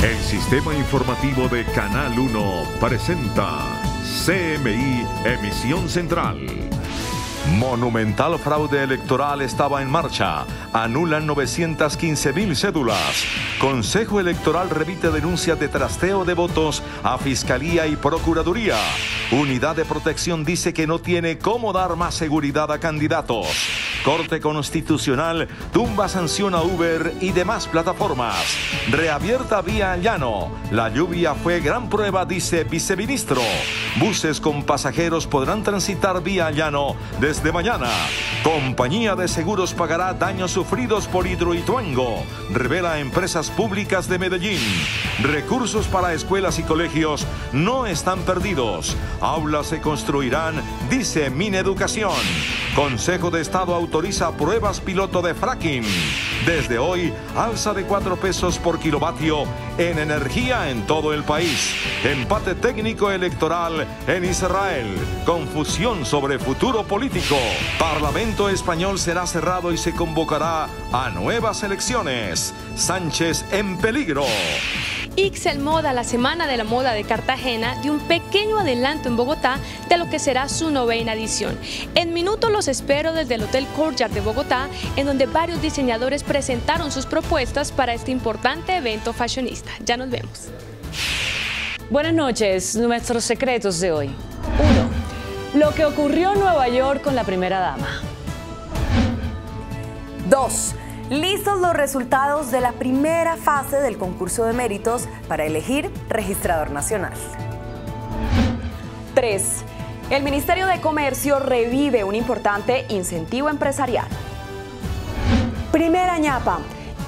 El sistema informativo de Canal 1 presenta CMI Emisión Central. Monumental fraude electoral estaba en marcha. Anulan 915.000 cédulas. Consejo Electoral remite denuncias de trasteo de votos a Fiscalía y Procuraduría. Unidad de Protección dice que no tiene cómo dar más seguridad a candidatos. Corte Constitucional tumba sanción a Uber y demás plataformas. Reabierta vía Llano. La lluvia fue gran prueba, dice viceministro. Buses con pasajeros podrán transitar vía Llano desde mañana. Compañía de Seguros pagará daños sufridos por Hidroituango, revela Empresas Públicas de Medellín. Recursos para escuelas y colegios no están perdidos. Aulas se construirán, dice Mineducación. Consejo de Estado autoriza pruebas piloto de fracking. Desde hoy, alza de 4 pesos por kilovatio en energía en todo el país. Empate técnico electoral en Israel. Confusión sobre futuro político. Parlamento español será cerrado y se convocará a nuevas elecciones. Sánchez en peligro. Ixel Moda, la Semana de la Moda de Cartagena, dio un pequeño adelanto en Bogotá de lo que será su 9ª edición. En minutos los espero desde el Hotel Courtyard de Bogotá, en donde varios diseñadores presentaron sus propuestas para este importante evento fashionista. Ya nos vemos. Buenas noches, nuestros secretos de hoy. 1. Lo que ocurrió en Nueva York con la primera dama. 2. Listos los resultados de la primera fase del concurso de méritos para elegir registrador nacional. 3. El Ministerio de Comercio revive un importante incentivo empresarial. Primera ñapa,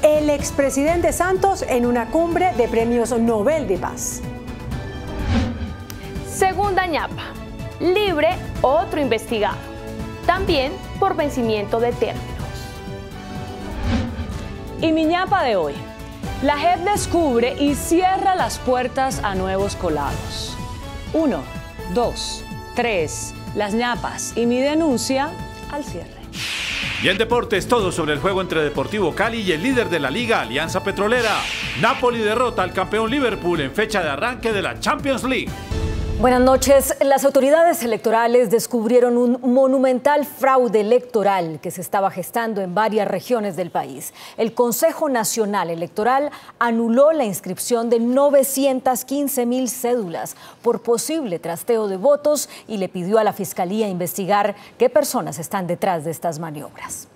el expresidente Santos en una cumbre de premios Nobel de Paz. Segunda ñapa, libre otro investigado, también por vencimiento de término. Y mi ñapa de hoy, la JEP descubre y cierra las puertas a nuevos colados. 1, 2, 3, las ñapas y mi denuncia al cierre. Y en deportes, todo sobre el juego entre Deportivo Cali y el líder de la liga, Alianza Petrolera. Napoli derrota al campeón Liverpool en fecha de arranque de la Champions League. Buenas noches. Las autoridades electorales descubrieron un monumental fraude electoral que se estaba gestando en varias regiones del país. El Consejo Nacional Electoral anuló la inscripción de 915.000 cédulas por posible trasteo de votos y le pidió a la Fiscalía investigar qué personas están detrás de estas maniobras.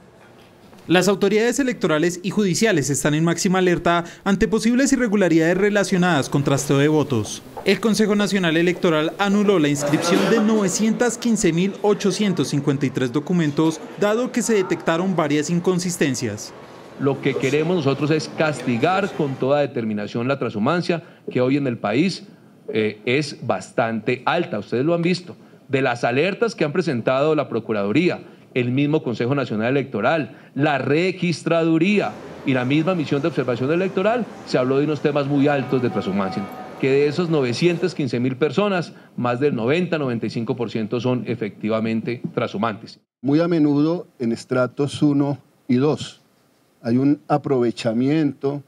Las autoridades electorales y judiciales están en máxima alerta ante posibles irregularidades relacionadas con trasteo de votos. El Consejo Nacional Electoral anuló la inscripción de 915.853 documentos, dado que se detectaron varias inconsistencias. Lo que queremos nosotros es castigar con toda determinación la transhumancia, que hoy en el país es bastante alta. Ustedes lo han visto. De las alertas que han presentado la Procuraduría, el mismo Consejo Nacional Electoral, la Registraduría y la misma Misión de Observación Electoral, se habló de unos temas muy altos de transhumancia, que de esos 915.000 personas, más del 90-95% son efectivamente transhumantes. Muy a menudo en estratos 1 y 2 hay un aprovechamiento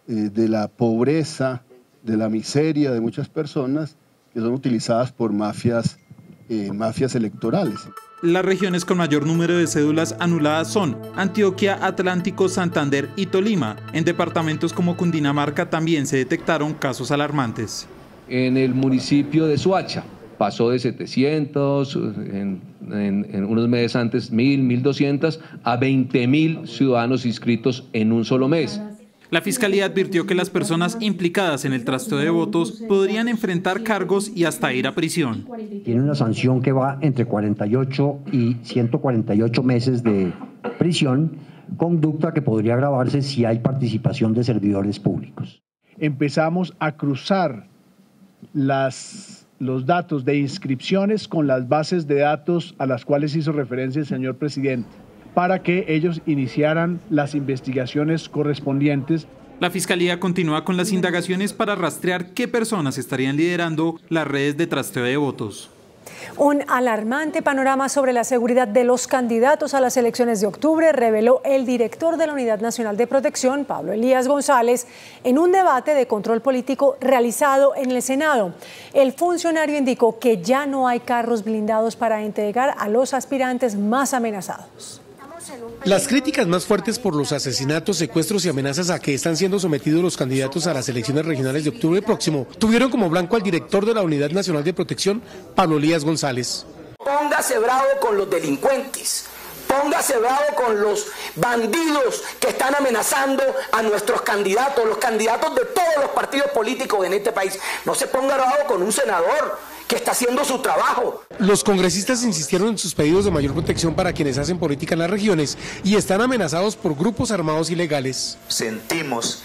de la pobreza, de la miseria de muchas personas que son utilizadas por mafias electorales. Las regiones con mayor número de cédulas anuladas son Antioquia, Atlántico, Santander y Tolima. En departamentos como Cundinamarca también se detectaron casos alarmantes. En el municipio de Soacha pasó de 700, en unos meses antes 1.000, 1.200, a 20.000 ciudadanos inscritos en un solo mes. La Fiscalía advirtió que las personas implicadas en el trasteo de votos podrían enfrentar cargos y hasta ir a prisión. Tiene una sanción que va entre 48 y 148 meses de prisión, conducta que podría agravarse si hay participación de servidores públicos. Empezamos a cruzar los datos de inscripciones con las bases de datos a las cuales hizo referencia el señor presidente, para que ellos iniciaran las investigaciones correspondientes. La Fiscalía continúa con las indagaciones para rastrear qué personas estarían liderando las redes de trasteo de votos. Un alarmante panorama sobre la seguridad de los candidatos a las elecciones de octubre reveló el director de la Unidad Nacional de Protección, Pablo Elías González, en un debate de control político realizado en el Senado. El funcionario indicó que ya no hay carros blindados para entregar a los aspirantes más amenazados. Las críticas más fuertes por los asesinatos, secuestros y amenazas a que están siendo sometidos los candidatos a las elecciones regionales de octubre próximo tuvieron como blanco al director de la Unidad Nacional de Protección, Pablo Elías González. Póngase bravo con los delincuentes, póngase bravo con los bandidos que están amenazando a nuestros candidatos, los candidatos de todos los partidos políticos en este país. No se ponga bravo con un senador que está haciendo su trabajo. Los congresistas insistieron en sus pedidos de mayor protección para quienes hacen política en las regiones y están amenazados por grupos armados ilegales. Sentimos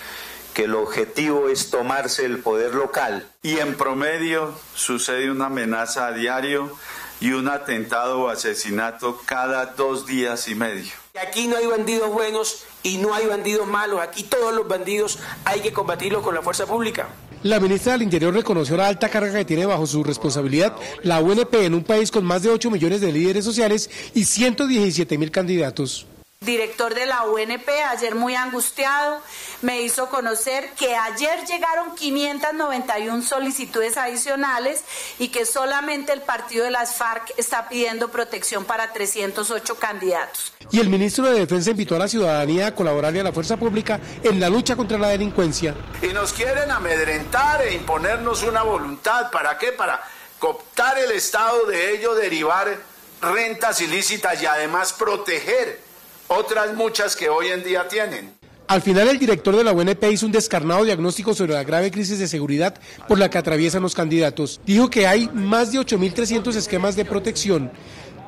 que el objetivo es tomarse el poder local y en promedio sucede una amenaza a diario y un atentado o asesinato cada 2 días y medio. Aquí no hay bandidos buenos y no hay bandidos malos, aquí todos los bandidos hay que combatirlos con la fuerza pública. La ministra del Interior reconoció la alta carga que tiene bajo su responsabilidad la UNP en un país con más de 8 millones de líderes sociales y 117.000 candidatos. Director de la UNP, ayer muy angustiado, me hizo conocer que ayer llegaron 591 solicitudes adicionales y que solamente el partido de las FARC está pidiendo protección para 308 candidatos. Y el ministro de Defensa invitó a la ciudadanía a colaborarle a la fuerza pública en la lucha contra la delincuencia. Y nos quieren amedrentar e imponernos una voluntad, ¿para qué? Para cooptar el Estado, de ello derivar rentas ilícitas y además proteger otras muchas que hoy en día tienen. Al final, el director de la UNP hizo un descarnado diagnóstico sobre la grave crisis de seguridad por la que atraviesan los candidatos. Dijo que hay más de 8.300 esquemas de protección,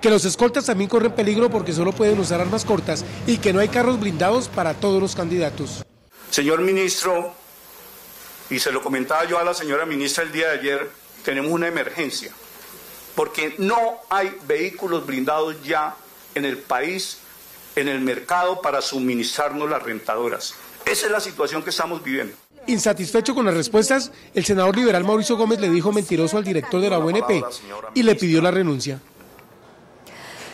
que los escoltas también corren peligro porque solo pueden usar armas cortas y que no hay carros blindados para todos los candidatos. Señor ministro, y se lo comentaba yo a la señora ministra el día de ayer, tenemos una emergencia, porque no hay vehículos blindados ya en el país, en el mercado para suministrarnos las rentadoras. Esa es la situación que estamos viviendo. Insatisfecho con las respuestas, el senador liberal Mauricio Gómez le dijo mentiroso al director de la UNP y le pidió la renuncia.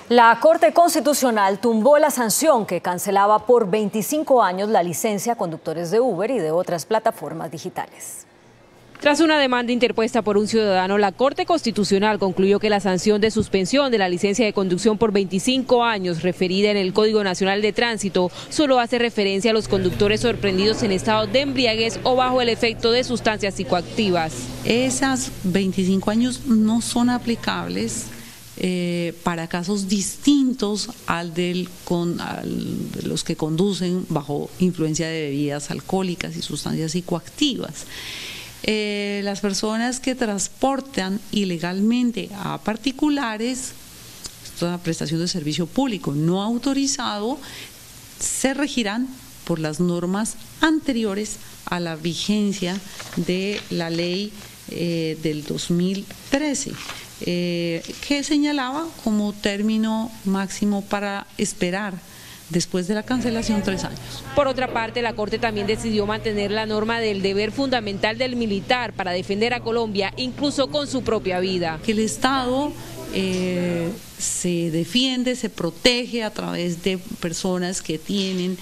La Corte Constitucional tumbó la sanción que cancelaba por 25 años la licencia a conductores de Uber y de otras plataformas digitales. Tras una demanda interpuesta por un ciudadano, la Corte Constitucional concluyó que la sanción de suspensión de la licencia de conducción por 25 años referida en el Código Nacional de Tránsito solo hace referencia a los conductores sorprendidos en estado de embriaguez o bajo el efecto de sustancias psicoactivas. Esas 25 años no son aplicables para casos distintos al de los que conducen bajo influencia de bebidas alcohólicas y sustancias psicoactivas. Las personas que transportan ilegalmente a particulares, esta prestación de servicio público no autorizado, se regirán por las normas anteriores a la vigencia de la ley del 2013, que señalaba como término máximo para esperar después de la cancelación 3 años. Por otra parte, la Corte también decidió mantener la norma del deber fundamental del militar para defender a Colombia, incluso con su propia vida. Que el Estado se defiende, se protege a través de personas que tienen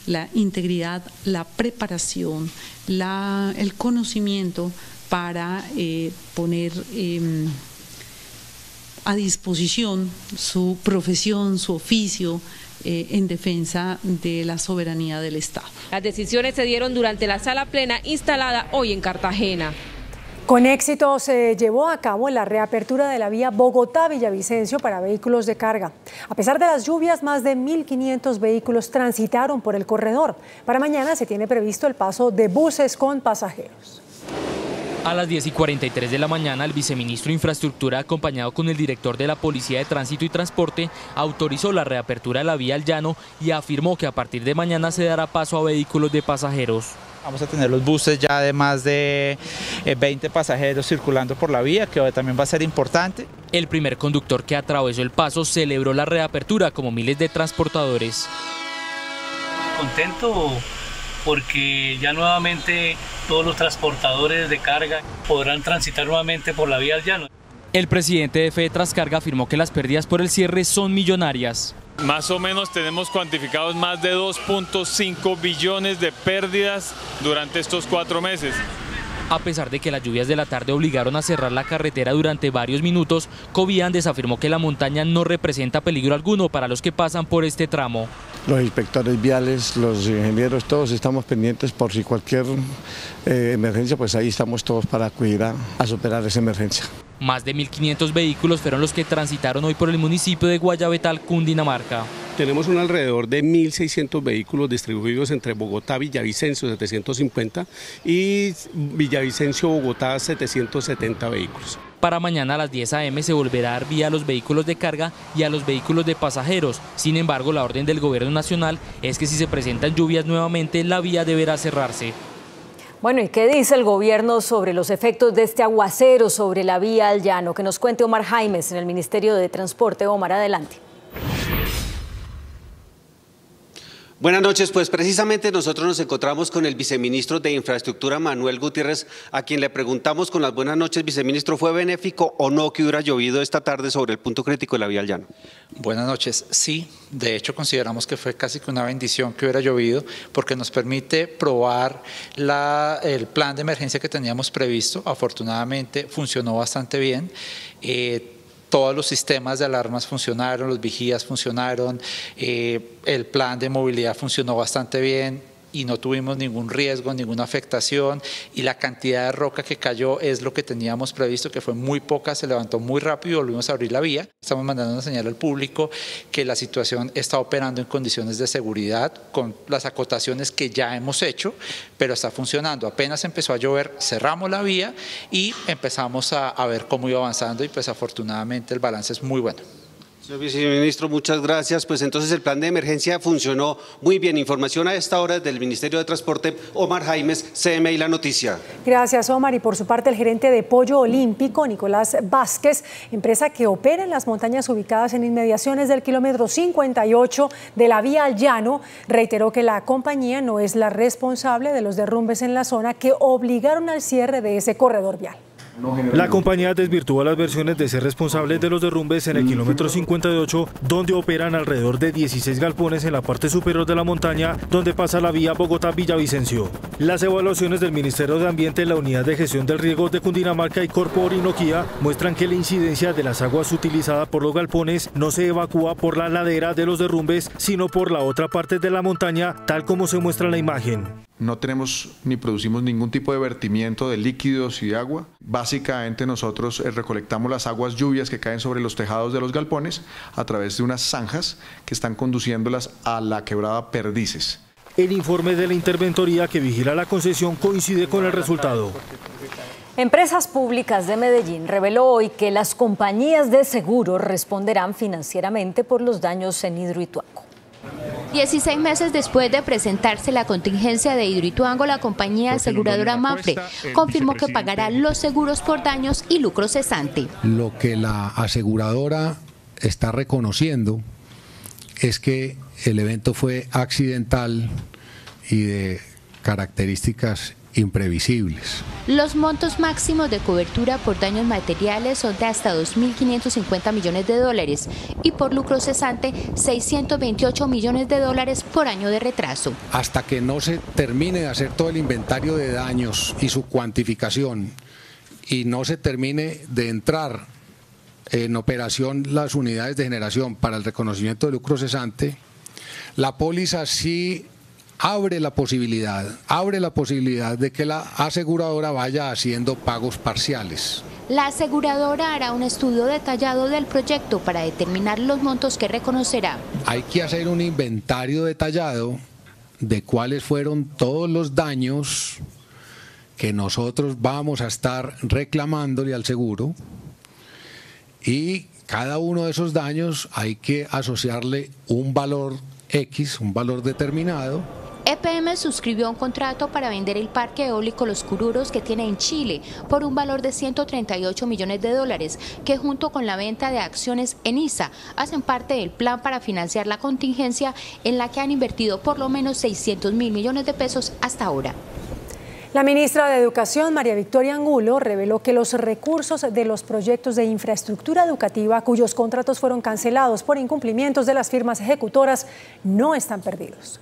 la integridad, la preparación, el conocimiento para poner a disposición su profesión, su oficio, en defensa de la soberanía del Estado. Las decisiones se dieron durante la sala plena instalada hoy en Cartagena. Con éxito se llevó a cabo la reapertura de la vía Bogotá-Villavicencio para vehículos de carga. A pesar de las lluvias, más de 1.500 vehículos transitaron por el corredor. Para mañana se tiene previsto el paso de buses con pasajeros. A las 10:43 de la mañana, el viceministro de Infraestructura, acompañado con el director de la Policía de Tránsito y Transporte, autorizó la reapertura de la vía al llano y afirmó que a partir de mañana se dará paso a vehículos de pasajeros. Vamos a tener los buses ya de más de 20 pasajeros circulando por la vía, que también va a ser importante. El primer conductor que atravesó el paso celebró la reapertura como miles de transportadores. Contento porque ya nuevamente todos los transportadores de carga podrán transitar nuevamente por la vía al llano. El presidente de Fede Trascarga afirmó que las pérdidas por el cierre son millonarias. Más o menos tenemos cuantificados más de 2.5 billones de pérdidas durante estos 4 meses. A pesar de que las lluvias de la tarde obligaron a cerrar la carretera durante varios minutos, Coviandes afirmó que la montaña no representa peligro alguno para los que pasan por este tramo. Los inspectores viales, los ingenieros, todos estamos pendientes por si cualquier emergencia, pues ahí estamos todos para acudir a superar esa emergencia. Más de 1.500 vehículos fueron los que transitaron hoy por el municipio de Guayabetal, Cundinamarca. Tenemos un alrededor de 1.600 vehículos distribuidos entre Bogotá, Villavicencio 750 y Villavicencio, Bogotá 770 vehículos. Para mañana a las 10 a.m. se volverá a dar vía a los vehículos de carga y a los vehículos de pasajeros. Sin embargo, la orden del gobierno nacional es que si se presentan lluvias nuevamente, la vía deberá cerrarse. Bueno, ¿y qué dice el gobierno sobre los efectos de este aguacero sobre la vía al llano? Que nos cuente Omar Jaimes en el Ministerio de Transporte. Omar, adelante. Buenas noches, pues precisamente nosotros nos encontramos con el viceministro de Infraestructura, Manuel Gutiérrez, a quien le preguntamos con las buenas noches, viceministro, ¿fue benéfico o no que hubiera llovido esta tarde sobre el punto crítico de la vía al llano? Buenas noches, sí, de hecho consideramos que fue casi que una bendición que hubiera llovido porque nos permite probar el plan de emergencia que teníamos previsto. Afortunadamente funcionó bastante bien. Todos los sistemas de alarmas funcionaron, los vigías funcionaron, el plan de movilidad funcionó bastante bien y no tuvimos ningún riesgo, ninguna afectación, y la cantidad de roca que cayó es lo que teníamos previsto, que fue muy poca, se levantó muy rápido y volvimos a abrir la vía. Estamos mandando una señal al público que la situación está operando en condiciones de seguridad con las acotaciones que ya hemos hecho, pero está funcionando. Apenas empezó a llover, cerramos la vía y empezamos a ver cómo iba avanzando y pues afortunadamente el balance es muy bueno. Señor viceministro, muchas gracias. Pues entonces el plan de emergencia funcionó muy bien. Información a esta hora desde el Ministerio de Transporte, Omar Jaimes, CMI La Noticia. Gracias, Omar. Y por su parte, el gerente de Pollo Olímpico, Nicolás Vázquez, empresa que opera en las montañas ubicadas en inmediaciones del kilómetro 58 de la vía al llano, reiteró que la compañía no es la responsable de los derrumbes en la zona que obligaron al cierre de ese corredor vial. La compañía desvirtúa las versiones de ser responsable de los derrumbes en el kilómetro 58, donde operan alrededor de 16 galpones en la parte superior de la montaña, donde pasa la vía Bogotá-Villavicencio. Las evaluaciones del Ministerio de Ambiente, la Unidad de Gestión del Riego de Cundinamarca y Corpo Orinoquía muestran que la incidencia de las aguas utilizada por los galpones no se evacúa por la ladera de los derrumbes, sino por la otra parte de la montaña, tal como se muestra en la imagen. No tenemos ni producimos ningún tipo de vertimiento de líquidos y de agua. Básicamente nosotros recolectamos las aguas lluvias que caen sobre los tejados de los galpones a través de unas zanjas que están conduciéndolas a la quebrada Perdices. El informe de la interventoría que vigila la concesión coincide con el resultado. Empresas Públicas de Medellín reveló hoy que las compañías de seguros responderán financieramente por los daños en Hidroituango. 16 meses después de presentarse la contingencia de Hidroituango, la compañía aseguradora Mapfre confirmó que pagará los seguros por daños y lucro cesante. Lo que la aseguradora está reconociendo es que el evento fue accidental y de características imprevisibles. Los montos máximos de cobertura por daños materiales son de hasta 2.550 millones de dólares y por lucro cesante 628 millones de dólares por año de retraso. Hasta que no se termine de hacer todo el inventario de daños y su cuantificación y no se termine de entrar en operación las unidades de generación para el reconocimiento de lucro cesante, la póliza sí abre la posibilidad de que la aseguradora vaya haciendo pagos parciales. La aseguradora hará un estudio detallado del proyecto para determinar los montos que reconocerá. Hay que hacer un inventario detallado de cuáles fueron todos los daños que nosotros vamos a estar reclamándole al seguro y cada uno de esos daños hay que asociarle un valor X, un valor determinado. EPM suscribió un contrato para vender el parque eólico Los Cururos que tiene en Chile por un valor de 138 millones de dólares, que junto con la venta de acciones en ISA hacen parte del plan para financiar la contingencia en la que han invertido por lo menos 600.000 millones de pesos hasta ahora. La ministra de Educación, María Victoria Angulo, reveló que los recursos de los proyectos de infraestructura educativa cuyos contratos fueron cancelados por incumplimientos de las firmas ejecutoras no están perdidos.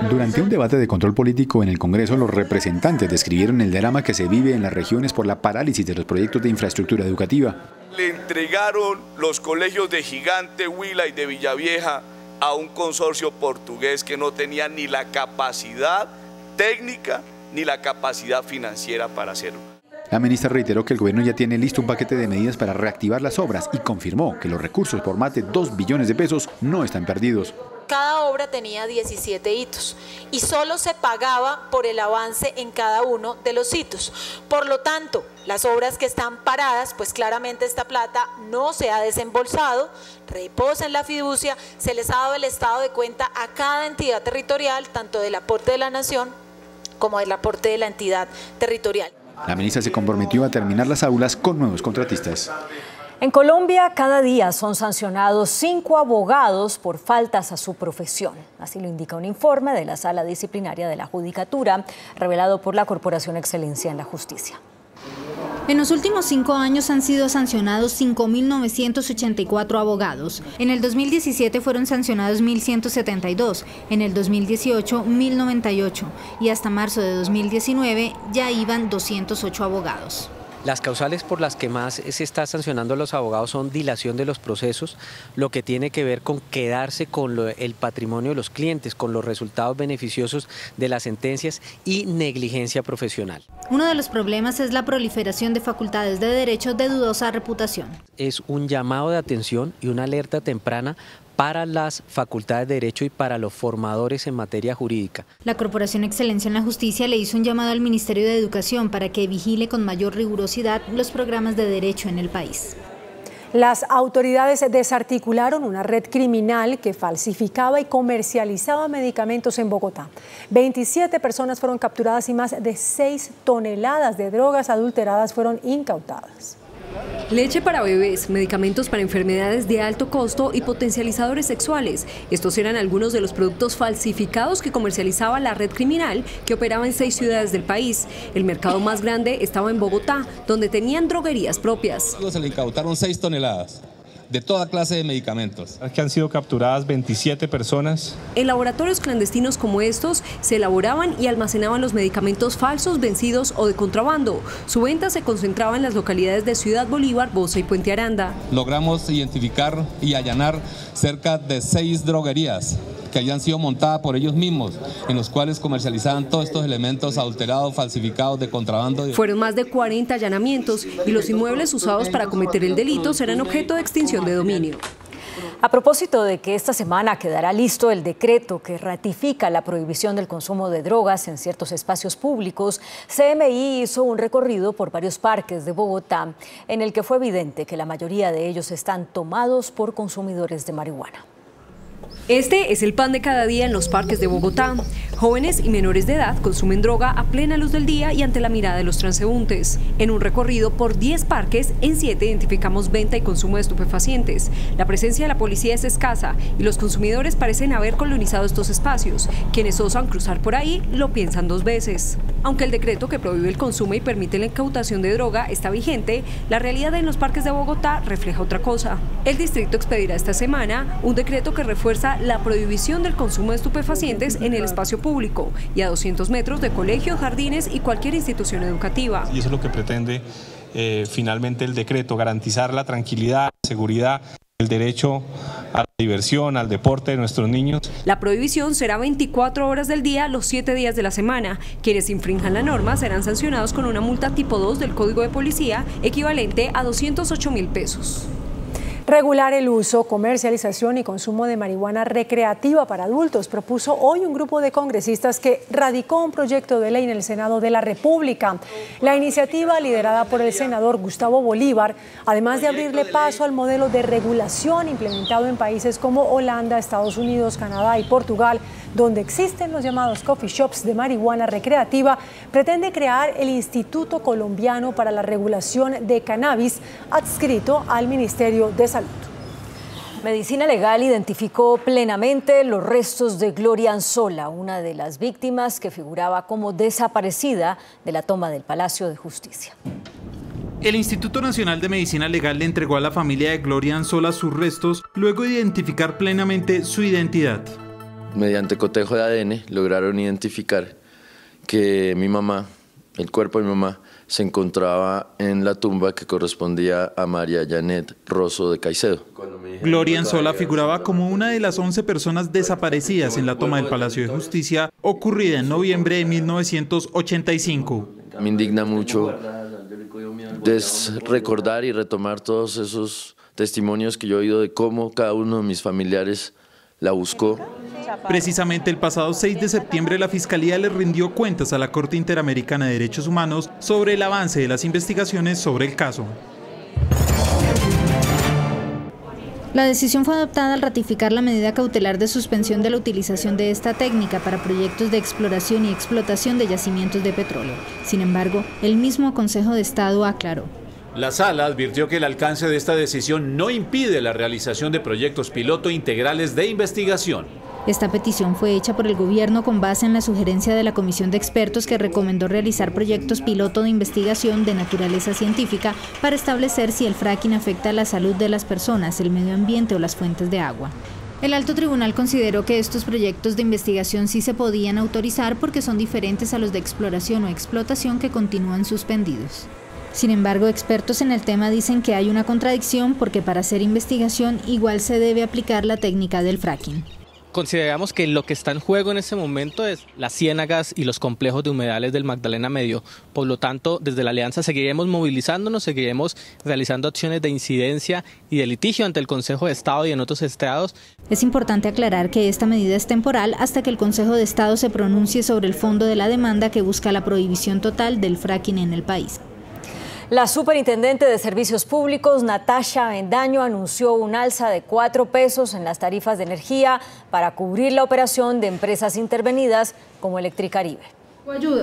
Durante un debate de control político en el Congreso, los representantes describieron el drama que se vive en las regiones por la parálisis de los proyectos de infraestructura educativa. Le entregaron los colegios de Gigante, Huila y de Villavieja a un consorcio portugués que no tenía ni la capacidad técnica ni la capacidad financiera para hacerlo. La ministra reiteró que el gobierno ya tiene listo un paquete de medidas para reactivar las obras y confirmó que los recursos por más de 2 billones de pesos no están perdidos. Cada obra tenía 17 hitos y solo se pagaba por el avance en cada uno de los hitos. Por lo tanto, las obras que están paradas, pues claramente esta plata no se ha desembolsado, reposa en la fiducia, se les ha dado el estado de cuenta a cada entidad territorial, tanto del aporte de la nación como del aporte de la entidad territorial. La ministra se comprometió a terminar las aulas con nuevos contratistas. En Colombia, cada día son sancionados 5 abogados por faltas a su profesión. Así lo indica un informe de la Sala Disciplinaria de la Judicatura, revelado por la Corporación Excelencia en la Justicia. En los últimos 5 años han sido sancionados 5.984 abogados. En el 2017 fueron sancionados 1.172, en el 2018 1.098 y hasta marzo de 2019 ya iban 208 abogados. Las causales por las que más se está sancionando a los abogados son dilación de los procesos, lo que tiene que ver con quedarse con el patrimonio de los clientes, con los resultados beneficiosos de las sentencias y negligencia profesional. Uno de los problemas es la proliferación de facultades de derecho de dudosa reputación. Es un llamado de atención y una alerta temprana para las facultades de derecho y para los formadores en materia jurídica. La Corporación Excelencia en la Justicia le hizo un llamado al Ministerio de Educación para que vigile con mayor rigurosidad los programas de derecho en el país. Las autoridades desarticularon una red criminal que falsificaba y comercializaba medicamentos en Bogotá. 27 personas fueron capturadas y más de 6 toneladas de drogas adulteradas fueron incautadas. Leche para bebés, medicamentos para enfermedades de alto costo y potencializadores sexuales. Estos eran algunos de los productos falsificados que comercializaba la red criminal que operaba en 6 ciudades del país. El mercado más grande estaba en Bogotá, donde tenían droguerías propias. Se le incautaron 6 toneladas. De toda clase de medicamentos. Que han sido capturadas 27 personas. En laboratorios clandestinos como estos se elaboraban y almacenaban los medicamentos falsos, vencidos o de contrabando. Su venta se concentraba en las localidades de Ciudad Bolívar, Bosa y Puente Aranda. Logramos identificar y allanar cerca de 6 droguerías que habían sido montadas por ellos mismos, en los cuales comercializaban todos estos elementos adulterados, falsificados, de contrabando. Fueron más de 40 allanamientos y los inmuebles usados para cometer el delito serán objeto de extinción de dominio. A propósito de que esta semana quedará listo el decreto que ratifica la prohibición del consumo de drogas en ciertos espacios públicos, CMI hizo un recorrido por varios parques de Bogotá en el que fue evidente que la mayoría de ellos están tomados por consumidores de marihuana. Este es el pan de cada día en los parques de Bogotá. Jóvenes y menores de edad consumen droga a plena luz del día y ante la mirada de los transeúntes. En un recorrido por 10 parques, en 7 identificamos venta y consumo de estupefacientes. La presencia de la policía es escasa y los consumidores parecen haber colonizado estos espacios. Quienes osan cruzar por ahí lo piensan 2 veces. Aunque el decreto que prohíbe el consumo y permite la incautación de droga está vigente, la realidad en los parques de Bogotá refleja otra cosa. El distrito expedirá esta semana un decreto que refuerza la prohibición del consumo de estupefacientes en el espacio público y a 200 metros de colegios, jardines y cualquier institución educativa. Y eso es lo que pretende finalmente el decreto, garantizar la tranquilidad, la seguridad, el derecho a la diversión, al deporte de nuestros niños. La prohibición será 24 horas del día, los 7 días de la semana. Quienes infrinjan la norma serán sancionados con una multa tipo 2 del Código de Policía, equivalente a 208.000 pesos. Regular el uso, comercialización y consumo de marihuana recreativa para adultos propuso hoy un grupo de congresistas que radicó un proyecto de ley en el Senado de la República. La iniciativa, liderada por el senador Gustavo Bolívar, además de abrirle paso al modelo de regulación implementado en países como Holanda, Estados Unidos, Canadá y Portugal, donde existen los llamados coffee shops de marihuana recreativa, pretende crear el Instituto Colombiano para la Regulación de Cannabis, adscrito al Ministerio de Salud. Medicina Legal identificó plenamente los restos de Gloria Anzola, una de las víctimas que figuraba como desaparecida de la toma del Palacio de Justicia. El Instituto Nacional de Medicina Legal le entregó a la familia de Gloria Anzola sus restos luego de identificar plenamente su identidad. Mediante cotejo de ADN lograron identificar que mi mamá, el cuerpo de mi mamá, se encontraba en la tumba que correspondía a María Janet Rosso de Caicedo. Gloria Anzola figuraba como una de las 11 personas desaparecidas en la toma del Palacio de Justicia ocurrida en noviembre de 1985. Me indigna mucho recordar y retomar todos esos testimonios que yo he oído de cómo cada uno de mis familiares la buscó. Precisamente el pasado 6 de septiembre la Fiscalía le rindió cuentas a la Corte Interamericana de Derechos Humanos sobre el avance de las investigaciones sobre el caso. La decisión fue adoptada al ratificar la medida cautelar de suspensión de la utilización de esta técnica para proyectos de exploración y explotación de yacimientos de petróleo. Sin embargo, el mismo Consejo de Estado aclaró. La Sala advirtió que el alcance de esta decisión no impide la realización de proyectos piloto integrales de investigación. Esta petición fue hecha por el gobierno con base en la sugerencia de la comisión de expertos que recomendó realizar proyectos piloto de investigación de naturaleza científica para establecer si el fracking afecta a la salud de las personas, el medio ambiente o las fuentes de agua. El alto tribunal consideró que estos proyectos de investigación sí se podían autorizar porque son diferentes a los de exploración o explotación que continúan suspendidos. Sin embargo, expertos en el tema dicen que hay una contradicción porque para hacer investigación igual se debe aplicar la técnica del fracking. Consideramos que lo que está en juego en este momento es las ciénagas y los complejos de humedales del Magdalena Medio. Por lo tanto, desde la Alianza seguiremos movilizándonos, seguiremos realizando acciones de incidencia y de litigio ante el Consejo de Estado y en otros estados. Es importante aclarar que esta medida es temporal hasta que el Consejo de Estado se pronuncie sobre el fondo de la demanda que busca la prohibición total del fracking en el país. La superintendente de Servicios Públicos, Natasha Avendaño, anunció un alza de 4 pesos en las tarifas de energía para cubrir la operación de empresas intervenidas como Electricaribe.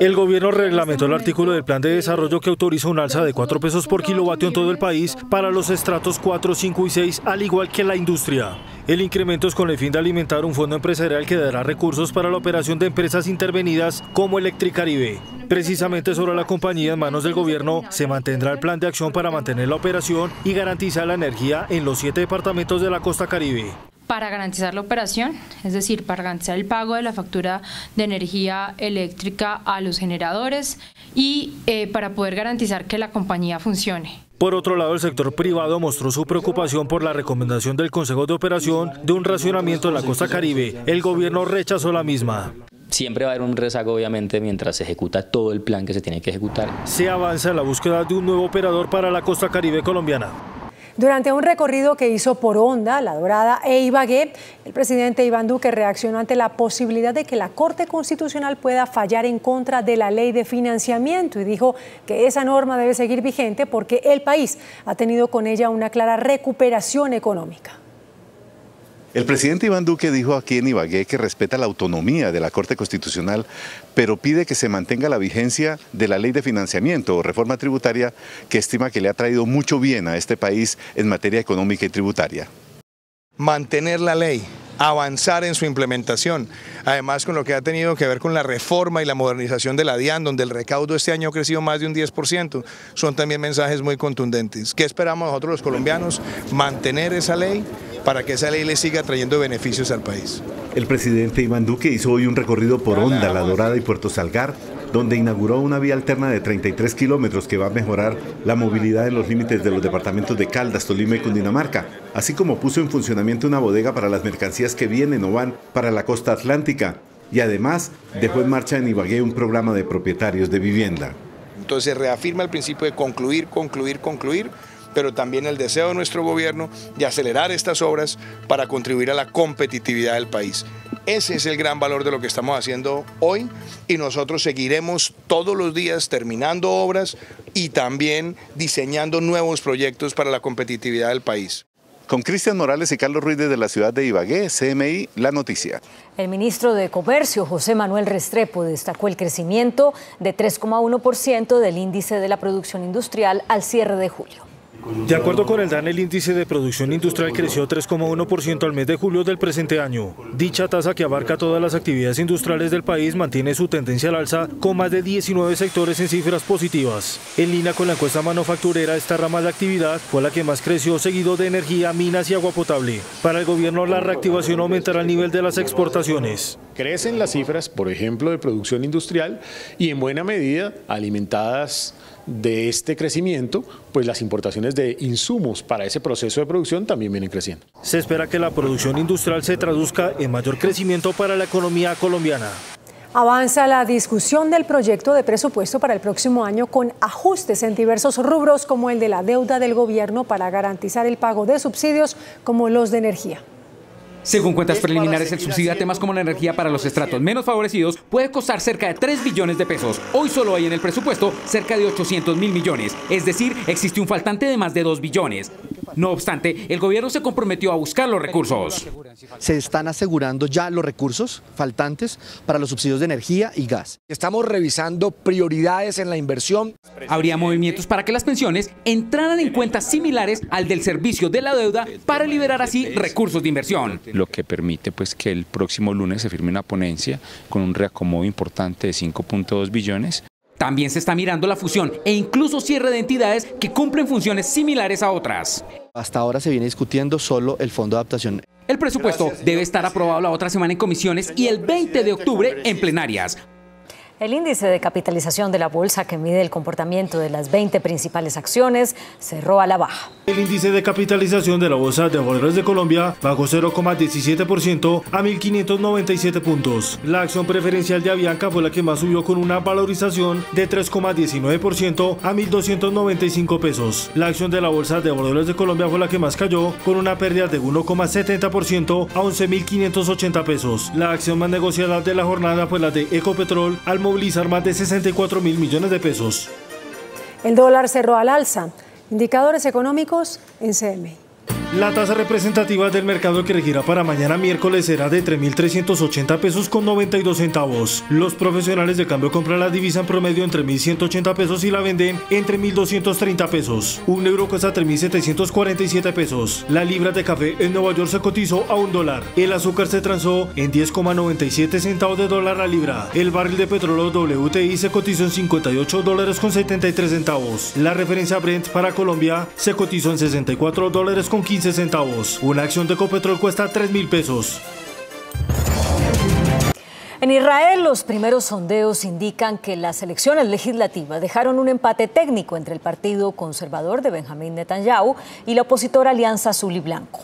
El gobierno reglamentó el artículo del plan de desarrollo que autoriza un alza de 4 pesos por kilovatio en todo el país para los estratos 4, 5 y 6, al igual que la industria. El incremento es con el fin de alimentar un fondo empresarial que dará recursos para la operación de empresas intervenidas como Electricaribe. Precisamente sobre la compañía en manos del gobierno se mantendrá el plan de acción para mantener la operación y garantizar la energía en los 7 departamentos de la costa caribe. Para garantizar la operación, es decir, para garantizar el pago de la factura de energía eléctrica a los generadores y para poder garantizar que la compañía funcione. Por otro lado, el sector privado mostró su preocupación por la recomendación del Consejo de Operación de un racionamiento en la costa caribe. El gobierno rechazó la misma. Siempre va a haber un rezago, obviamente, mientras se ejecuta todo el plan que se tiene que ejecutar. Se avanza en la búsqueda de un nuevo operador para la costa caribe colombiana. Durante un recorrido que hizo por Honda, La Dorada e Ibagué, el presidente Iván Duque reaccionó ante la posibilidad de que la Corte Constitucional pueda fallar en contra de la ley de financiamiento y dijo que esa norma debe seguir vigente porque el país ha tenido con ella una clara recuperación económica. El presidente Iván Duque dijo aquí en Ibagué que respeta la autonomía de la Corte Constitucional, pero pide que se mantenga la vigencia de la ley de financiamiento o reforma tributaria que estima que le ha traído mucho bien a este país en materia económica y tributaria. Mantener la ley, avanzar en su implementación, además con lo que ha tenido que ver con la reforma y la modernización de la DIAN, donde el recaudo este año ha crecido más de un 10%, son también mensajes muy contundentes. ¿Qué esperamos nosotros los colombianos? Mantener esa ley para que esa ley le siga trayendo beneficios al país. El presidente Iván Duque hizo hoy un recorrido por Honda, La Dorada y Puerto Salgar, donde inauguró una vía alterna de 33 kilómetros que va a mejorar la movilidad en los límites de los departamentos de Caldas, Tolima y Cundinamarca, así como puso en funcionamiento una bodega para las mercancías que vienen o van para la costa atlántica y además dejó en marcha en Ibagué un programa de propietarios de vivienda. Entonces reafirma el principio de concluir, pero también el deseo de nuestro gobierno de acelerar estas obras para contribuir a la competitividad del país. Ese es el gran valor de lo que estamos haciendo hoy y nosotros seguiremos todos los días terminando obras y también diseñando nuevos proyectos para la competitividad del país. Con Cristian Morales y Carlos Ruiz desde la ciudad de Ibagué, CMI, La Noticia. El ministro de Comercio, José Manuel Restrepo, destacó el crecimiento de 3,1% del índice de la producción industrial al cierre de julio. De acuerdo con el DANE, el índice de producción industrial creció 3,1% al mes de julio del presente año. Dicha tasa, que abarca todas las actividades industriales del país, mantiene su tendencia al alza con más de 19 sectores en cifras positivas. En línea con la encuesta manufacturera, esta rama de actividad fue la que más creció, seguido de energía, minas y agua potable. Para el gobierno, la reactivación aumentará el nivel de las exportaciones. Crecen las cifras, por ejemplo, de producción industrial y en buena medida alimentadas de este crecimiento, pues las importaciones de insumos para ese proceso de producción también vienen creciendo. Se espera que la producción industrial se traduzca en mayor crecimiento para la economía colombiana. Avanza la discusión del proyecto de presupuesto para el próximo año con ajustes en diversos rubros como el de la deuda del gobierno para garantizar el pago de subsidios como los de energía. Según cuentas preliminares, el subsidio a temas como la energía para los estratos menos favorecidos puede costar cerca de 3 billones de pesos. Hoy solo hay en el presupuesto cerca de 800.000 millones, es decir, existe un faltante de más de 2 billones. No obstante, el gobierno se comprometió a buscar los recursos. Se están asegurando ya los recursos faltantes para los subsidios de energía y gas. Estamos revisando prioridades en la inversión. Habría movimientos para que las pensiones entraran en cuentas similares al del servicio de la deuda para liberar así recursos de inversión. Lo que permite pues que el próximo lunes se firme una ponencia con un reacomodo importante de 5.2 billones. También se está mirando la fusión e incluso cierre de entidades que cumplen funciones similares a otras. Hasta ahora se viene discutiendo solo el Fondo de Adaptación. El presupuesto debe estar aprobado la otra semana en comisiones y el 20 de octubre en plenarias. El índice de capitalización de la bolsa, que mide el comportamiento de las 20 principales acciones, cerró a la baja. El índice de capitalización de la Bolsa de Valores de Colombia bajó 0,17% a 1.597 puntos. La acción preferencial de Avianca fue la que más subió, con una valorización de 3,19% a 1.295 pesos. La acción de la Bolsa de Valores de Colombia fue la que más cayó, con una pérdida de 1,70% a 11.580 pesos. La acción más negociada de la jornada fue la de Ecopetrol, al movilizar más de 64.000 millones de pesos. El dólar cerró al alza. Indicadores económicos en CMI. La tasa representativa del mercado que regirá para mañana miércoles será de 3.380 pesos con 92 centavos. Los profesionales de cambio compran la divisa en promedio entre 1.180 pesos y la venden entre 1.230 pesos. Un euro cuesta 3.747 pesos. La libra de café en Nueva York se cotizó a $1. El azúcar se transó en 10,97 centavos de dólar la libra. El barril de petróleo WTI se cotizó en $58.73. La referencia Brent para Colombia se cotizó en $64.15. Una acción de Ecopetrol cuesta 3.000 pesos. En Israel, los primeros sondeos indican que las elecciones legislativas dejaron un empate técnico entre el partido conservador de Benjamín Netanyahu y la opositora Alianza Azul y Blanco.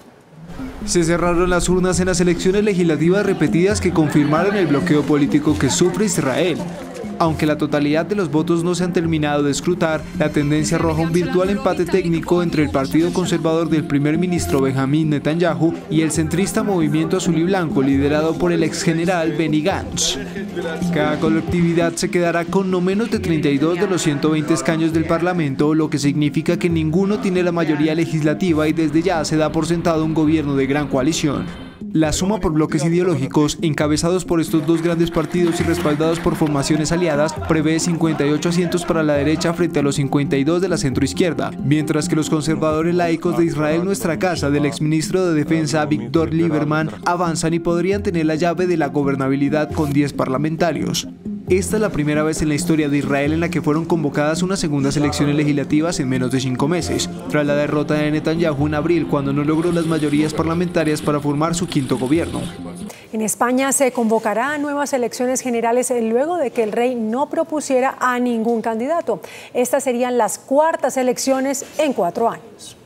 Se cerraron las urnas en las elecciones legislativas repetidas que confirmaron el bloqueo político que sufre Israel. Aunque la totalidad de los votos no se han terminado de escrutar, la tendencia arroja un virtual empate técnico entre el partido conservador del primer ministro Benjamín Netanyahu y el centrista Movimiento Azul y Blanco, liderado por el exgeneral Benny Gantz. Cada colectividad se quedará con no menos de 32 de los 120 escaños del Parlamento, lo que significa que ninguno tiene la mayoría legislativa y desde ya se da por sentado un gobierno de gran coalición. La suma por bloques ideológicos, encabezados por estos dos grandes partidos y respaldados por formaciones aliadas, prevé 58 asientos para la derecha frente a los 52 de la centroizquierda, mientras que los conservadores laicos de Israel Nuestra Casa del exministro de Defensa Víctor Lieberman avanzan y podrían tener la llave de la gobernabilidad con 10 parlamentarios. Esta es la primera vez en la historia de Israel en la que fueron convocadas unas segundas elecciones legislativas en menos de 5 meses, tras la derrota de Netanyahu en abril, cuando no logró las mayorías parlamentarias para formar su quinto gobierno. En España se convocará a nuevas elecciones generales luego de que el rey no propusiera a ningún candidato. Estas serían las cuartas elecciones en 4 años.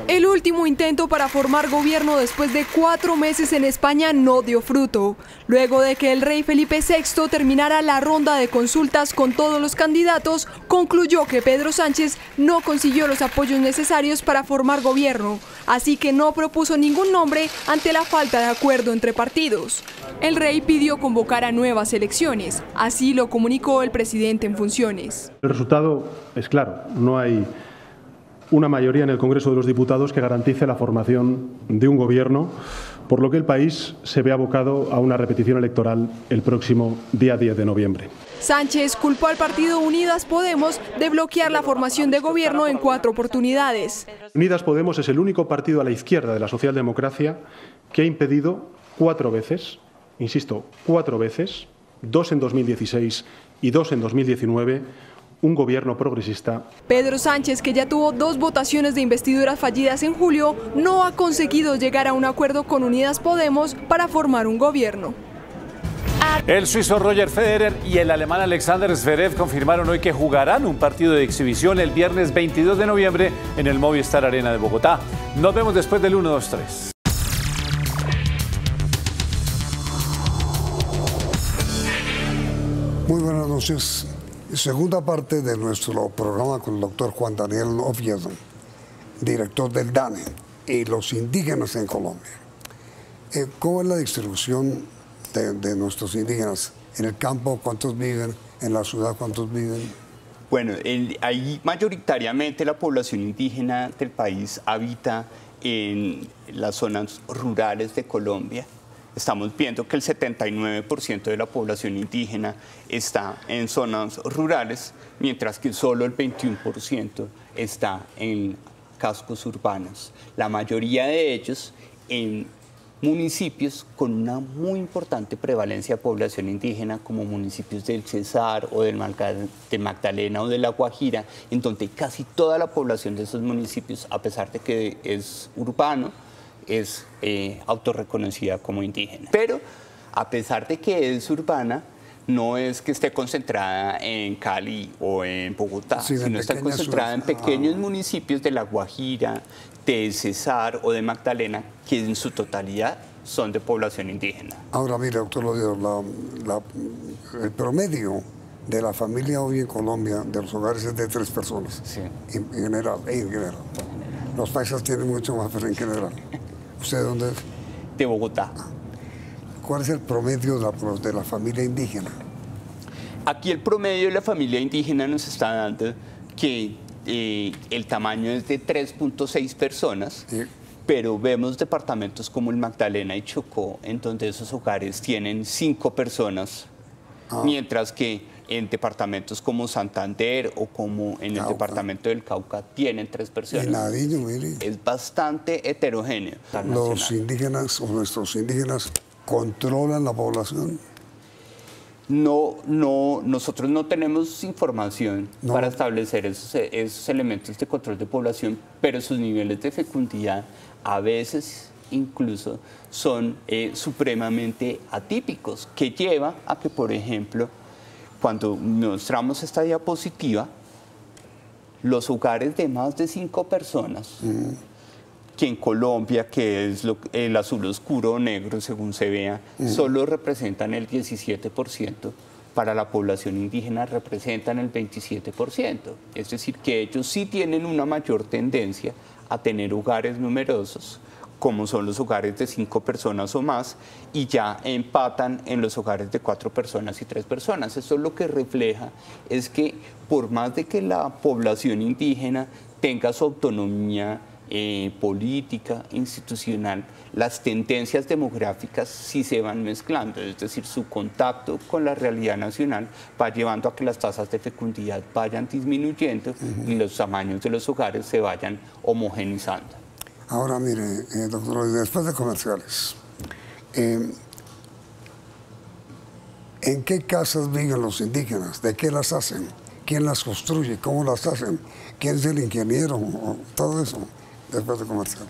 El último intento para formar gobierno después de 4 meses en España no dio fruto. Luego de que el rey Felipe VI terminara la ronda de consultas con todos los candidatos, concluyó que Pedro Sánchez no consiguió los apoyos necesarios para formar gobierno, así que no propuso ningún nombre ante la falta de acuerdo entre partidos. El rey pidió convocar a nuevas elecciones, así lo comunicó el presidente en funciones. El resultado es claro, no hay una mayoría en el Congreso de los Diputados que garantice la formación de un gobierno, por lo que el país se ve abocado a una repetición electoral el próximo día 10 de noviembre. Sánchez culpó al partido Unidas Podemos de bloquear la formación de gobierno en 4 oportunidades. Unidas Podemos es el único partido a la izquierda de la socialdemocracia que ha impedido 4 veces, insisto, 4 veces, 2 en 2016 y 2 en 2019, un gobierno progresista. Pedro Sánchez, que ya tuvo 2 votaciones de investidura fallidas en julio, no ha conseguido llegar a un acuerdo con Unidas Podemos para formar un gobierno. El suizo Roger Federer y el alemán Alexander Zverev confirmaron hoy que jugarán un partido de exhibición el viernes 22 de noviembre en el Movistar Arena de Bogotá. Nos vemos después del 1, 2, 3. Muy buenas noches. Segunda parte de nuestro programa con el doctor Juan Daniel Oviedo, director del DANE y los indígenas en Colombia. ¿Cómo es la distribución de nuestros indígenas? En el campo, ¿cuántos viven? En la ciudad, ¿cuántos viven? Bueno, ahí mayoritariamente la población indígena del país habita en las zonas rurales de Colombia. Estamos viendo que el 79% de la población indígena está en zonas rurales, mientras que solo el 21% está en cascos urbanos. La mayoría de ellos en municipios con una muy importante prevalencia de población indígena, como municipios del Cesar o del Magdalena o de La Guajira, en donde casi toda la población de esos municipios, a pesar de que es urbano, es autorreconocida como indígena. Pero a pesar de que es urbana, no es que esté concentrada en Cali o en Bogotá, sino está concentrada en pequeños municipios de La Guajira, de Cesar o de Magdalena, que en su totalidad son de población indígena. Ahora mire, doctor Lodero, el promedio de la familia hoy en Colombia, de los hogares, es de 3 personas, sí. en general. Los paisas tienen mucho más, pero en general. ¿Usted de dónde es? De Bogotá. ¿Cuál es el promedio de la familia indígena? Aquí el promedio de la familia indígena nos está dando que el tamaño es de 3.6 personas, sí. Pero vemos departamentos como el Magdalena y Chocó, en donde esos hogares tienen 5 personas, mientras que en departamentos como Santander o como en el departamento del Cauca tienen 3 personas. Nariño, mire. Es bastante heterogéneo. ¿Los indígenas o nuestros indígenas controlan la población? No, nosotros no tenemos información para establecer esos elementos de control de población, pero sus niveles de fecundidad a veces incluso son supremamente atípicos, que lleva a que, por ejemplo, cuando mostramos esta diapositiva, los hogares de más de 5 personas, que en Colombia, que es el azul oscuro o negro, según se vea, solo representan el 17%, para la población indígena representan el 27%. Es decir, que ellos sí tienen una mayor tendencia a tener hogares numerosos, como son los hogares de 5 personas o más, y ya empatan en los hogares de 4 personas y 3 personas. Eso lo que refleja es que por más de que la población indígena tenga su autonomía política, institucional, las tendencias demográficas sí se van mezclando, es decir, su contacto con la realidad nacional va llevando a que las tasas de fecundidad vayan disminuyendo y los tamaños de los hogares se vayan homogenizando. Ahora mire, doctor, después de comerciales, ¿en qué casas viven los indígenas? ¿De qué las hacen? ¿Quién las construye? ¿Cómo las hacen? ¿Quién es el ingeniero? Todo eso, después de comercial.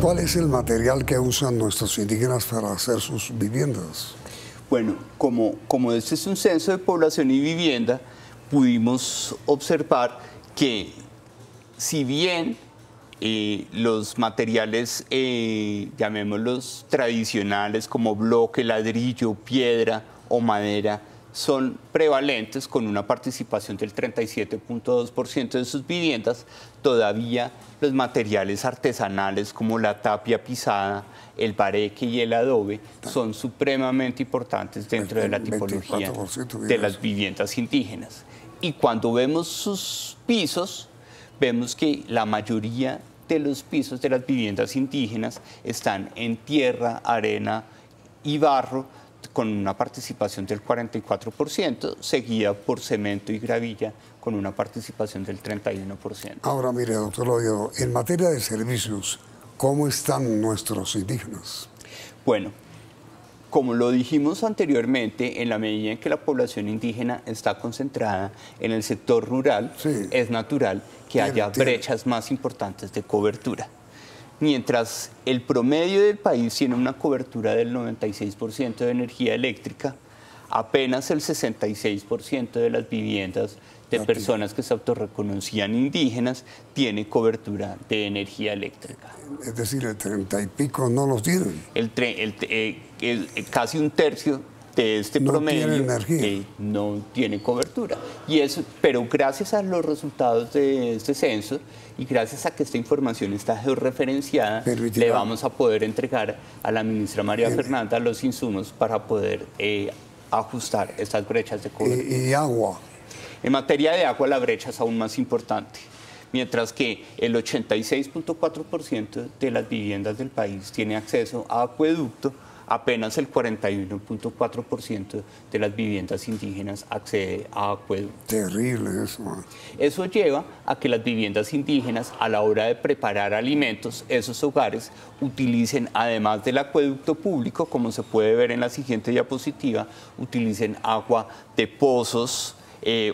¿Cuál es el material que usan nuestros indígenas para hacer sus viviendas? Bueno, como este es un censo de población y vivienda, pudimos observar que si bien los materiales, llamémoslos tradicionales, como bloque, ladrillo, piedra o madera, son prevalentes con una participación del 37.2% de sus viviendas, todavía los materiales artesanales como la tapia pisada, el bareque y el adobe son supremamente importantes dentro de la tipología de las viviendas indígenas. Y cuando vemos sus pisos, vemos que la mayoría de los pisos de las viviendas indígenas están en tierra, arena y barro, con una participación del 44%, seguida por cemento y gravilla, con una participación del 31%. Ahora, mire, doctor Oviedo, en materia de servicios, ¿cómo están nuestros indígenas? Bueno, como lo dijimos anteriormente, en la medida en que la población indígena está concentrada en el sector rural, es natural que haya brechas más importantes de cobertura. Mientras el promedio del país tiene una cobertura del 96% de energía eléctrica, apenas el 66% de las viviendas de personas que se autorreconocían indígenas tiene cobertura de energía eléctrica. Es decir, el 30 y pico no los tienen. Casi un tercio de este promedio no tiene cobertura. Y eso, pero gracias a los resultados de este censo y gracias a que esta información está georreferenciada, le vamos a poder entregar a la ministra María Fernanda los insumos para poder ajustar estas brechas de cobertura. ¿Y agua? En materia de agua, la brecha es aún más importante. Mientras que el 86.4% de las viviendas del país tiene acceso a acueducto, apenas el 41.4% de las viviendas indígenas accede a acueducto. Terrible eso. Eso lleva a que las viviendas indígenas, a la hora de preparar alimentos, esos hogares utilicen, además del acueducto público, como se puede ver en la siguiente diapositiva, utilicen agua de pozos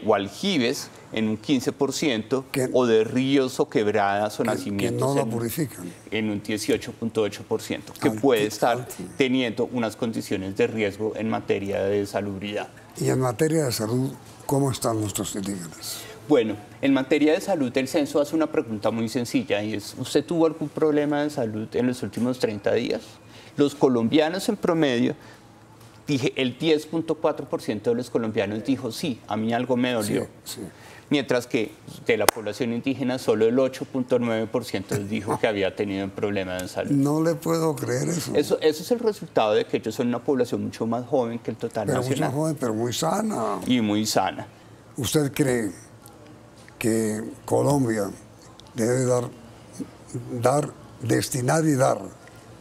o aljibes en un 15%, o de ríos o quebradas o nacimientos que no la purifican. En un 18.8%, que puede estar teniendo unas condiciones de riesgo en materia de salubridad. Y en materia de salud, ¿cómo están nuestros indígenas? Bueno, en materia de salud, el censo hace una pregunta muy sencilla y es, ¿usted tuvo algún problema de salud en los últimos 30 días? Los colombianos en promedio, el 10.4% de los colombianos dijo, sí, a mí algo me dolió. Sí. Mientras que de la población indígena solo el 8.9% dijo que había tenido un problema de salud. No le puedo creer eso. Eso es el resultado de que ellos son una población mucho más joven que el total nacional. Mucho más joven, pero muy sana. Y muy sana. ¿Usted cree que Colombia debe destinar y dar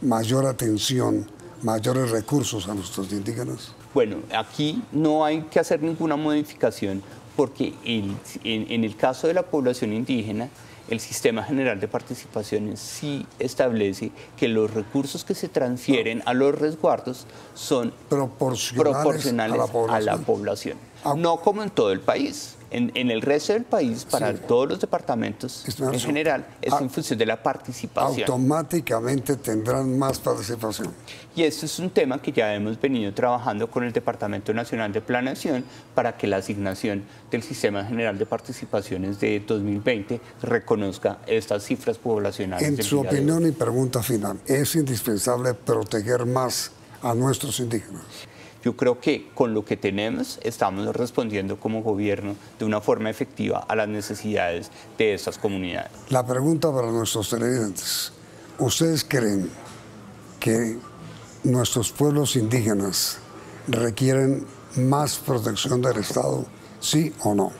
mayor atención, mayores recursos a nuestros indígenas? Bueno, aquí no hay que hacer ninguna modificación porque en el caso de la población indígena, el Sistema General de Participaciones sí establece que los recursos que se transfieren a los resguardos son proporcionales a la población. No como en todo el país. En el resto del país, para todos los departamentos en general, es en función de la participación. Automáticamente tendrán más participación. Y esto es un tema que ya hemos venido trabajando con el Departamento Nacional de Planeación para que la asignación del Sistema General de Participaciones de 2020 reconozca estas cifras poblacionales. En su opinión y pregunta final, ¿es indispensable proteger más a nuestros indígenas? Yo creo que con lo que tenemos estamos respondiendo como gobierno de una forma efectiva a las necesidades de estas comunidades. La pregunta para nuestros televidentes, ¿ustedes creen que nuestros pueblos indígenas requieren más protección del Estado, sí o no?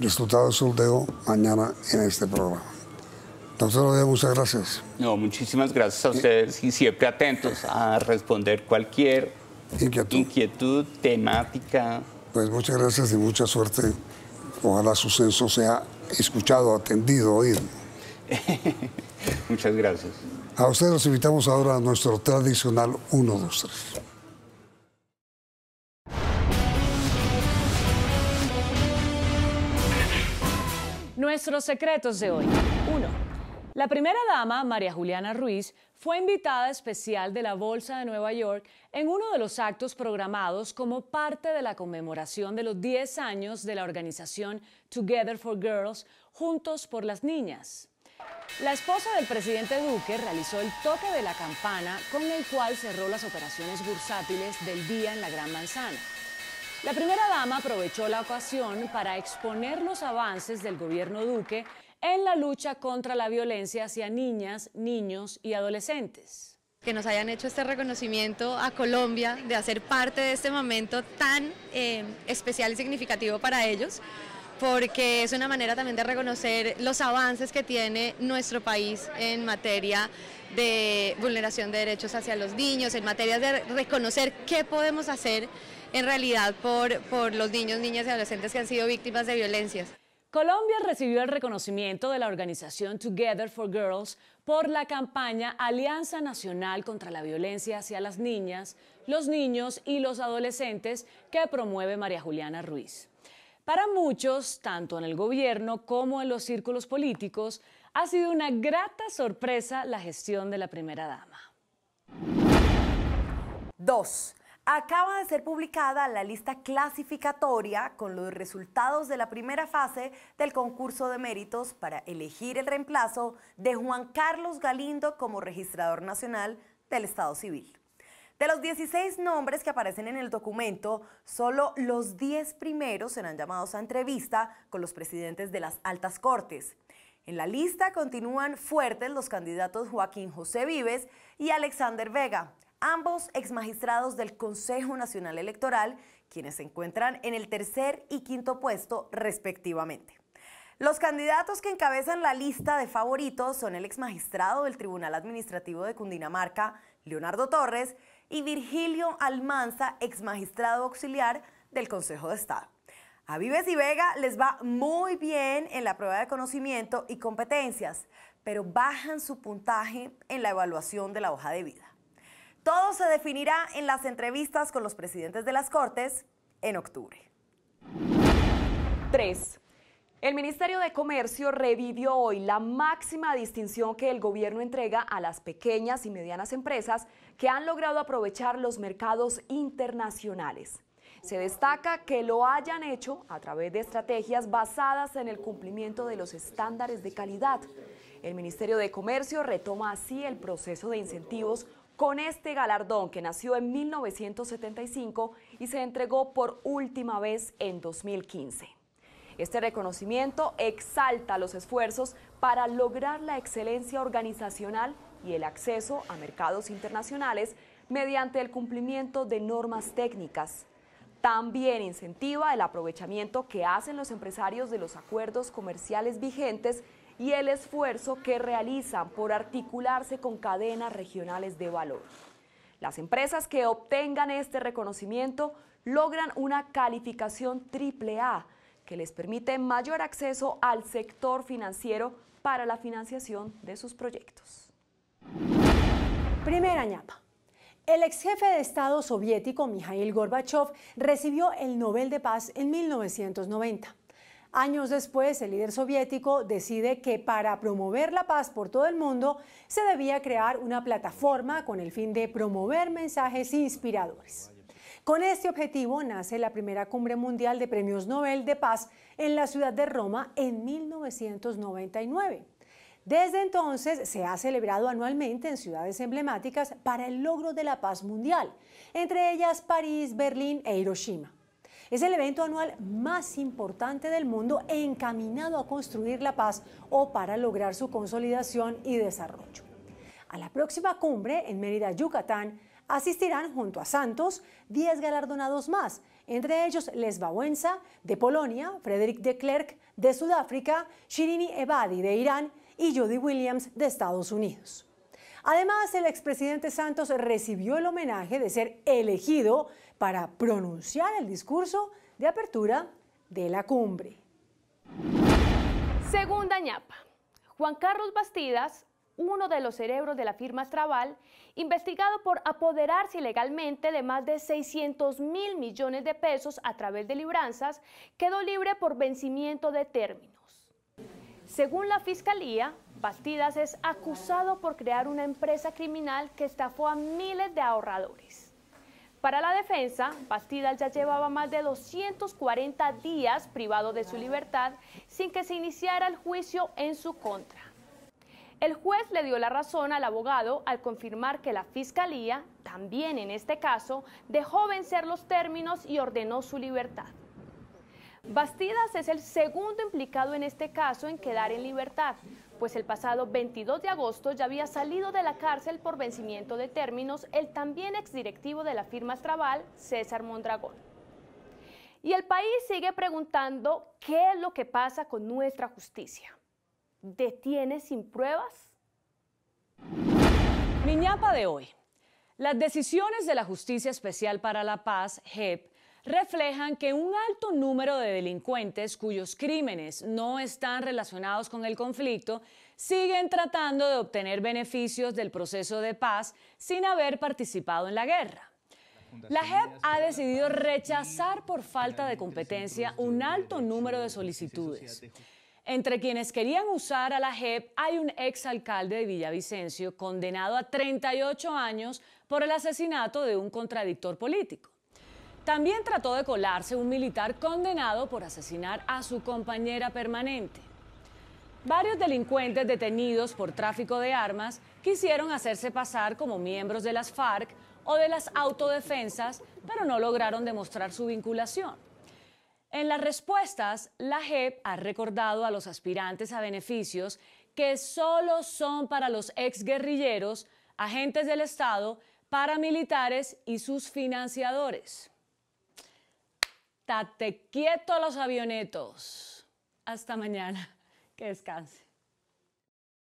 Resultado del sondeo mañana en este programa. Doctor Oviedo, muchas gracias. No, muchísimas gracias a ustedes y siempre atentos a responder cualquier inquietud, temática. Pues muchas gracias y mucha suerte. Ojalá su censo sea escuchado, atendido, oído. Muchas gracias. A ustedes los invitamos ahora a nuestro tradicional 1, 2, 3. Nuestros secretos de hoy. 1. La primera dama, María Juliana Ruiz, fue invitada especial de la Bolsa de Nueva York en uno de los actos programados como parte de la conmemoración de los 10 años de la organización Together for Girls, Juntos por las Niñas. La esposa del presidente Duque realizó el toque de la campana con el cual cerró las operaciones bursátiles del día en la Gran Manzana. La primera dama aprovechó la ocasión para exponer los avances del gobierno Duque en la lucha contra la violencia hacia niñas, niños y adolescentes. Que nos hayan hecho este reconocimiento a Colombia de hacer parte de este momento tan especial y significativo para ellos, porque es una manera también de reconocer los avances que tiene nuestro país en materia de vulneración de derechos hacia los niños, en materia de reconocer qué podemos hacer en realidad por los niños, niñas y adolescentes que han sido víctimas de violencias. Colombia recibió el reconocimiento de la organización Together for Girls por la campaña Alianza Nacional contra la Violencia hacia las Niñas, los Niños y los Adolescentes que promueve María Juliana Ruiz. Para muchos, tanto en el gobierno como en los círculos políticos, ha sido una grata sorpresa la gestión de la primera dama. 2. Acaba de ser publicada la lista clasificatoria con los resultados de la primera fase del concurso de méritos para elegir el reemplazo de Juan Carlos Galindo como registrador nacional del Estado Civil. De los 16 nombres que aparecen en el documento, solo los 10 primeros serán llamados a entrevista con los presidentes de las altas cortes. En la lista continúan fuertes los candidatos Joaquín José Vives y Alexander Vega, ambos exmagistrados del Consejo Nacional Electoral, quienes se encuentran en el tercer y quinto puesto respectivamente. Los candidatos que encabezan la lista de favoritos son el exmagistrado del Tribunal Administrativo de Cundinamarca, Leonardo Torres, y Virgilio Almanza, exmagistrado auxiliar del Consejo de Estado. A Vives y Vega les va muy bien en la prueba de conocimiento y competencias, pero bajan su puntaje en la evaluación de la hoja de vida. Todo se definirá en las entrevistas con los presidentes de las Cortes en octubre. 3. El Ministerio de Comercio revivió hoy la máxima distinción que el gobierno entrega a las pequeñas y medianas empresas que han logrado aprovechar los mercados internacionales. Se destaca que lo hayan hecho a través de estrategias basadas en el cumplimiento de los estándares de calidad. El Ministerio de Comercio retoma así el proceso de incentivos con este galardón que nació en 1975 y se entregó por última vez en 2015. Este reconocimiento exalta los esfuerzos para lograr la excelencia organizacional y el acceso a mercados internacionales mediante el cumplimiento de normas técnicas. También incentiva el aprovechamiento que hacen los empresarios de los acuerdos comerciales vigentes y el esfuerzo que realizan por articularse con cadenas regionales de valor. Las empresas que obtengan este reconocimiento logran una calificación AAA, que les permite mayor acceso al sector financiero para la financiación de sus proyectos. Primera ñapa. El ex jefe de Estado soviético Mikhail Gorbachev recibió el Nobel de Paz en 1990. Años después, el líder soviético decide que para promover la paz por todo el mundo se debía crear una plataforma con el fin de promover mensajes inspiradores. Con este objetivo nace la primera cumbre mundial de premios Nobel de Paz en la ciudad de Roma en 1999. Desde entonces se ha celebrado anualmente en ciudades emblemáticas para el logro de la paz mundial, entre ellas París, Berlín e Hiroshima. Es el evento anual más importante del mundo encaminado a construir la paz o para lograr su consolidación y desarrollo. A la próxima cumbre en Mérida, Yucatán, asistirán junto a Santos 10 galardonados más, entre ellos Lech Wałęsa de Polonia, Frédéric de Klerk de Sudáfrica, Shirini Ebadi de Irán y Jody Williams de Estados Unidos. Además, el expresidente Santos recibió el homenaje de ser elegido para pronunciar el discurso de apertura de la cumbre. Segunda ñapa. Juan Carlos Bastidas, uno de los cerebros de la firma Astraval, investigado por apoderarse ilegalmente de más de 600.000 millones de pesos a través de libranzas, quedó libre por vencimiento de términos. Según la Fiscalía, Bastidas es acusado por crear una empresa criminal que estafó a miles de ahorradores. Para la defensa, Bastidas ya llevaba más de 240 días privado de su libertad sin que se iniciara el juicio en su contra. El juez le dio la razón al abogado al confirmar que la Fiscalía, también en este caso, dejó vencer los términos y ordenó su libertad. Bastidas es el segundo implicado en este caso en quedar en libertad, pues el pasado 22 de agosto ya había salido de la cárcel por vencimiento de términos el también exdirectivo de la firma Astraval, César Mondragón. Y el país sigue preguntando qué es lo que pasa con nuestra justicia. ¿Detiene sin pruebas? Mi ñapa de hoy. Las decisiones de la Justicia Especial para la Paz, JEP, reflejan que un alto número de delincuentes cuyos crímenes no están relacionados con el conflicto siguen tratando de obtener beneficios del proceso de paz sin haber participado en la guerra. La JEP ha decidido rechazar por falta de competencia un alto número de solicitudes. Entre quienes querían usar a la JEP hay un exalcalde de Villavicencio condenado a 38 años por el asesinato de un contradictor político. También trató de colarse un militar condenado por asesinar a su compañera permanente. Varios delincuentes detenidos por tráfico de armas quisieron hacerse pasar como miembros de las FARC o de las autodefensas, pero no lograron demostrar su vinculación. En las respuestas, la JEP ha recordado a los aspirantes a beneficios que solo son para los exguerrilleros, agentes del Estado, paramilitares y sus financiadores. Tate quieto los avionetos. Hasta mañana. Que descanse.